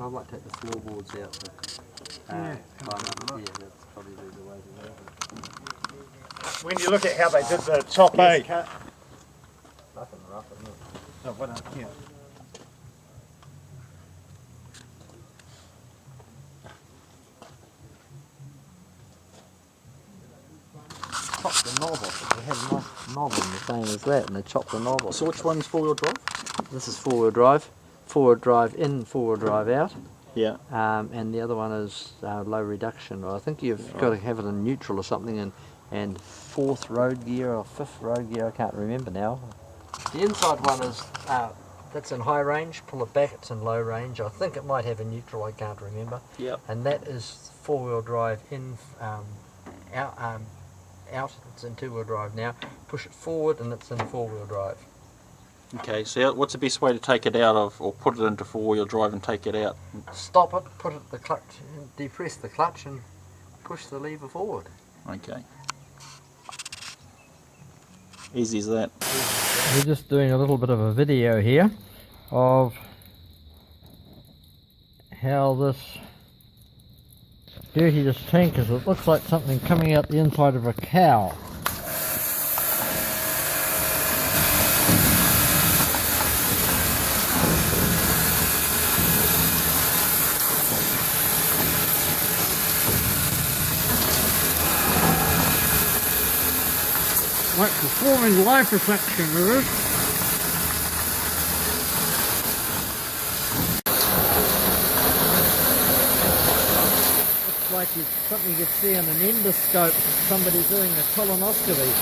I might take the floorboards out. Yeah, that's probably the way to go. when you look at how they did the top eight. Nothing rough, isn't it? No, what else? Yeah. Chop the knob off. They had a nice knob in the same as that, and they chopped the knob off. So which one's four-wheel drive? This is four-wheel drive. Four-wheel drive in, four-wheel drive out. Yeah. And the other one is low reduction. I think you've got to have it in neutral or something, and fourth road gear or fifth road gear. I can't remember now. The inside one is that's in high range. Pull it back, it's in low range. I think it might have a neutral. I can't remember. Yep. And that is four-wheel drive in, out. It's in two-wheel drive now. Push it forward, and it's in four-wheel drive. Okay, so what's the best way to take it out of, or put it into four-wheel drive and take it out? Stop it, put it the clutch, depress the clutch and push the lever forward. Okay. Easy as that. We're just doing a little bit of a video here of how this dirty this tank is. It looks like something coming out the inside of a cow. Like performing liposuction with it. Looks like it's something you could see on an endoscope, somebody doing a colonoscopy.